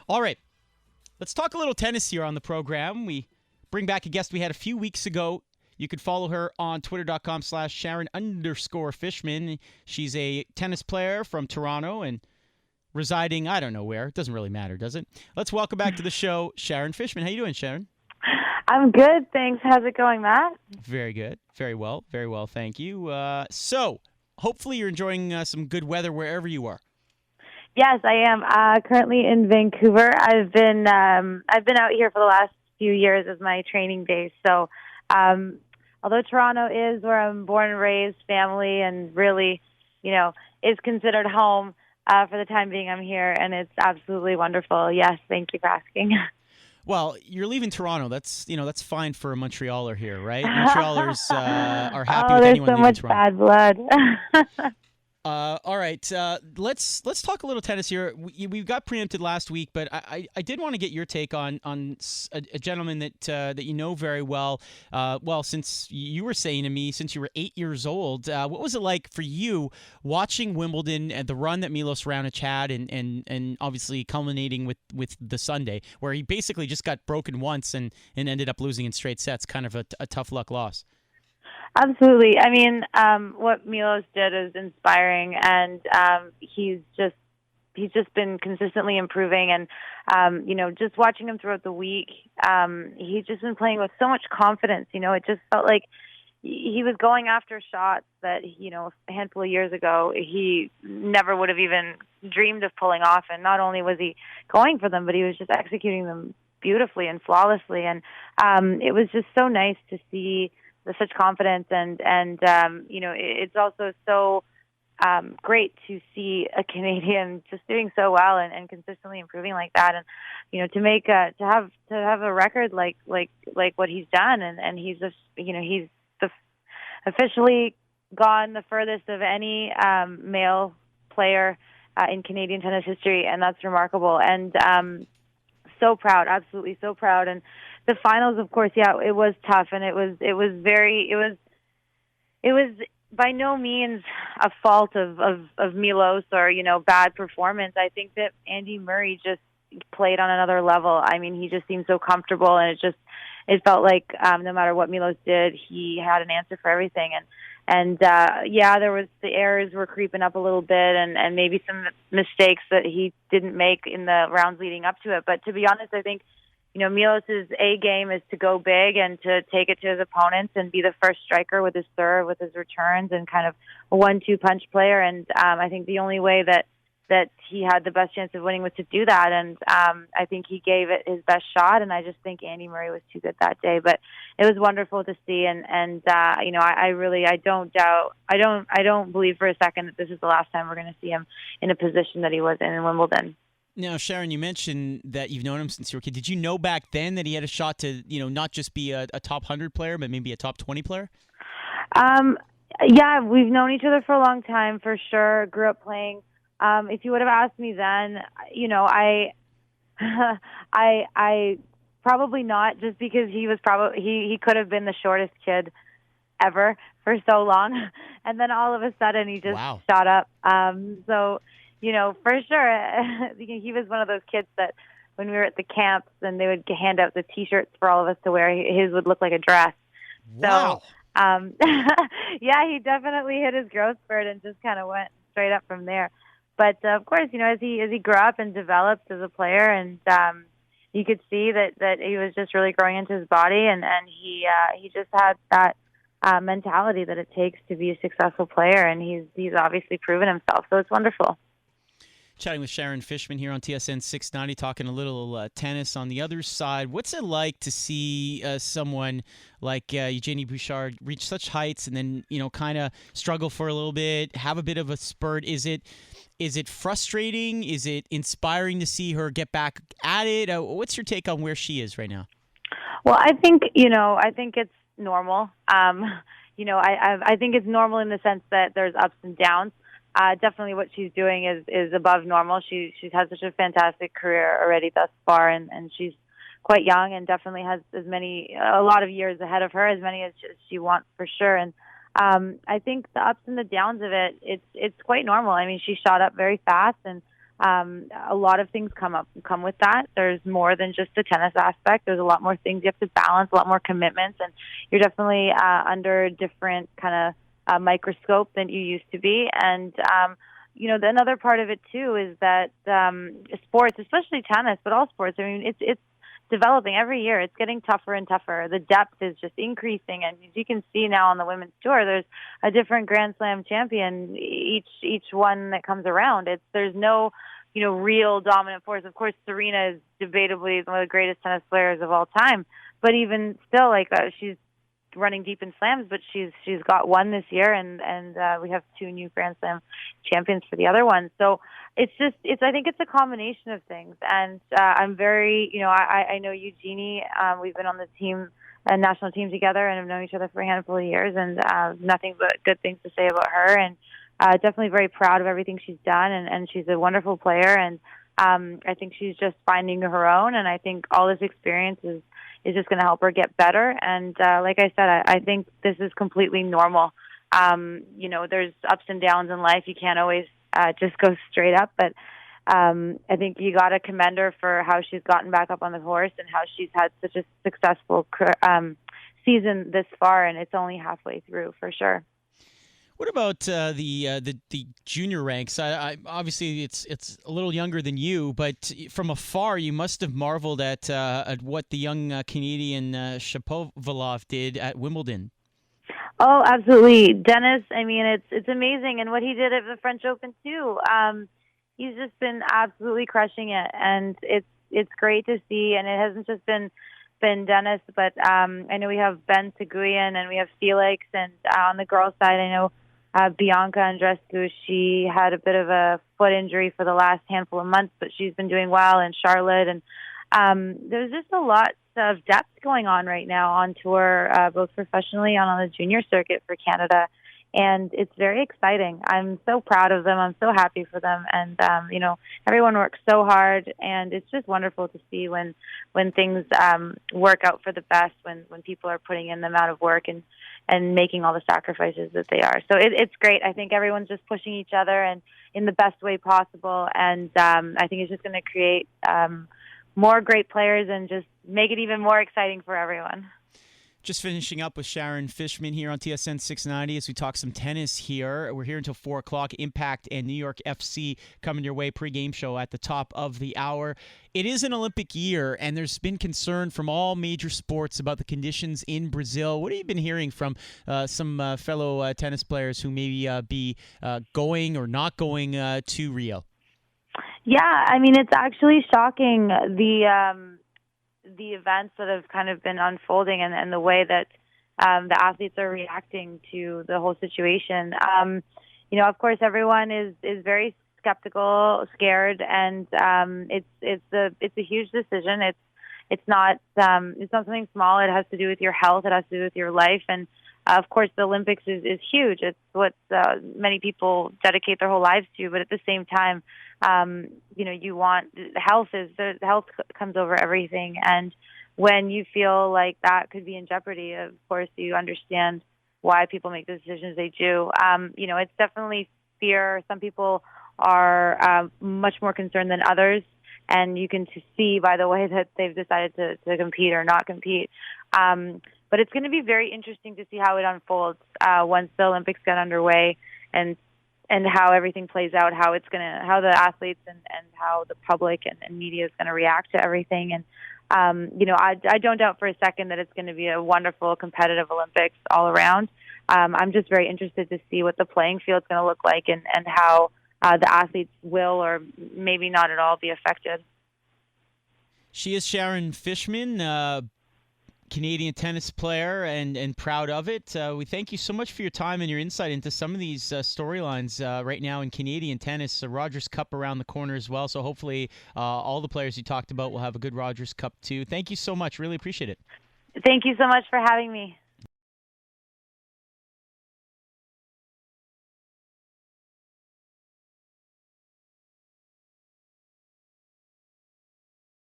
All right, let's talk a little tennis here on the program. We bring back a guest we had a few weeks ago. You can follow her on twitter.com/Sharon_Fichman. She's a tennis player from Toronto and residing, I don't know where. It doesn't really matter, does it? Let's welcome back to the show, Sharon Fichman. How you doing, Sharon? I'm good, thanks. How's it going, Matt? Very good. Very well. Very well, thank you. So, hopefully you're enjoying some good weather wherever you are. Yes, I am. Currently in Vancouver. I've been out here for the last few years as my training base. So, although Toronto is where I'm born and raised, family, and really, is considered home, for the time being, I'm here, and it's absolutely wonderful. Yes, thank you for asking. Well, you're leaving Toronto. That's fine for a Montrealer here, right? Montrealers are happy with anyone leaving Toronto. Oh, there's so much bad blood. All right, let's talk a little tennis here. We got preempted last week, but I did want to get your take on a gentleman that you know very well. Since you were saying to me since you were 8 years old, what was it like for you watching Wimbledon and the run that Milos Raonic had, and obviously culminating with the Sunday, where he basically just got broken once and ended up losing in straight sets, kind of a tough luck loss. Absolutely. I mean, what Milos did is inspiring, and he's just been consistently improving. And just watching him throughout the week, he's just been playing with so much confidence. It just felt like he was going after shots that a handful of years ago he never would have even dreamed of pulling off. And not only was he going for them, but he was just executing them beautifully and flawlessly. And it was just so nice to see such confidence, and it's also so great to see a Canadian just doing so well and consistently improving like that, and to have a record like what he's done, and he's just he's officially gone the furthest of any male player in Canadian tennis history, and that's remarkable. And so proud, absolutely so proud. And the finals, of course, yeah, it was tough, and it was by no means a fault of Milos or bad performance. I think that Andy Murray just played on another level. I mean, he just seemed so comfortable, and it felt like no matter what Milos did, he had an answer for everything. And there was the errors were creeping up a little bit, and maybe some mistakes that he didn't make in the rounds leading up to it. But to be honest, I think Milos's A game is to go big and to take it to his opponents and be the first striker with his serve, with his returns, and kind of a 1-2 punch player. And I think the only way that he had the best chance of winning was to do that. And I think he gave it his best shot. And I just think Andy Murray was too good that day. But it was wonderful to see. And I don't believe for a second that this is the last time we're going to see him in a position that he was in Wimbledon. Now, Sharon, you mentioned that you've known him since you were a kid. Did you know back then that he had a shot to, not just be a top 100 player, but maybe a top 20 player? Yeah, we've known each other for a long time, for sure. Grew up playing. If you would have asked me then, I probably not, just because he was he could have been the shortest kid ever for so long, and then all of a sudden he just shot up. For sure, he was one of those kids that when we were at the camps and they would hand out the T-shirts for all of us to wear, his would look like a dress. Wow. So, yeah, he definitely hit his growth spurt and just kind of went straight up from there. But of course, as he grew up and developed as a player, and you could see that he was just really growing into his body, and he just had that mentality that it takes to be a successful player, and he's obviously proven himself. So it's wonderful. Chatting with Sharon Fichman here on TSN 690, talking a little tennis. On the other side, what's it like to see someone like Eugenie Bouchard reach such heights and then, kind of struggle for a little bit, have a bit of a spurt? Is it frustrating? Is it inspiring to see her get back at it? What's your take on where she is right now? Well, I think it's normal. I think it's normal in the sense that there's ups and downs. Definitely what she's doing is above normal. She's had such a fantastic career already thus far, and she's quite young and definitely has a lot of years ahead of her, as many as she wants for sure. And I think the ups and the downs of it's quite normal. I mean, she shot up very fast, and a lot of things come with that. There's more than just the tennis aspect. There's a lot more things you have to balance, a lot more commitments, and you're definitely under a different kind of microscope than you used to be. And another part of it too is that sports, especially tennis, but all sports, I mean, it's developing every year. It's getting tougher and tougher. The depth is just increasing, and as you can see now on the women's tour, there's a different Grand Slam champion each one that comes around. There's no real dominant force. Of course, Serena is debatably one of the greatest tennis players of all time, but even still, she's running deep in slams, but she's got one this year, and we have 2 new Grand Slam champions for the other one. So I think it's a combination of things, and I'm very, I know Eugenie. We've been on the team, national team together, and have known each other for a handful of years, and nothing but good things to say about her, and definitely very proud of everything she's done, and she's a wonderful player, and I think she's just finding her own, and I think all this experience is just going to help her get better. And like I said, I think this is completely normal. There's ups and downs in life. You can't always just go straight up. But I think you got to commend her for how she's gotten back up on the horse and how she's had such a successful season this far. And it's only halfway through for sure. What about the junior ranks? I obviously it's a little younger than you, but from afar you must have marveled at what the young Canadian Shapovalov did at Wimbledon. Oh, absolutely, Dennis. I mean, it's amazing, and what he did at the French Open too. He's just been absolutely crushing it, and it's great to see. And it hasn't just been Dennis, but I know we have Ben Seguin and we have Felix, and on the girls' side, I know. Bianca Andreescu, she had a bit of a foot injury for the last handful of months, but she's been doing well, and Charlotte. And there's just a lot of depth going on right now on tour, both professionally and on the junior circuit for Canada. And it's very exciting. I'm so proud of them. I'm so happy for them. And, everyone works so hard, and it's just wonderful to see when things work out for the best, when people are putting in the amount of work and making all the sacrifices that they are. So it's great. I think everyone's just pushing each other and in the best way possible. And I think it's just going to create more great players and just make it even more exciting for everyone. Just finishing up with Sharon Fichman here on TSN 690 as we talk some tennis here. We're here until 4 o'clock. Impact and New York FC coming your way. Pre-game show at the top of the hour. It is an Olympic year, and there's been concern from all major sports about the conditions in Brazil. What have you been hearing from some fellow tennis players who may be going or not going to Rio? Yeah, I mean, it's actually shocking, the events that have kind of been unfolding and the way that the athletes are reacting to the whole situation. Of course, everyone is very skeptical, scared, and it's a huge decision. It's not something small. It has to do with your health. It has to do with your life, and of course, the Olympics is huge. It's what many people dedicate their whole lives to. But at the same time, you want health comes over everything. And when you feel like that could be in jeopardy, of course, you understand why people make the decisions they do. It's definitely fear. Some people are much more concerned than others. And you can see by the way that they've decided to compete or not compete. But it's going to be very interesting to see how it unfolds once the Olympics get underway, and how everything plays out, how the athletes and how the public and media is going to react to everything. And I don't doubt for a second that it's going to be a wonderful, competitive Olympics all around. I'm just very interested to see what the playing field is going to look like and how the athletes will or maybe not at all be affected. She is Sharon Fichman, Canadian tennis player, and proud of it. We thank you so much for your time and your insight into some of these storylines right now in Canadian tennis. Rogers Cup around the corner as well, so hopefully all the players you talked about will have a good Rogers Cup too. Thank you so much. Really appreciate it. Thank you so much for having me.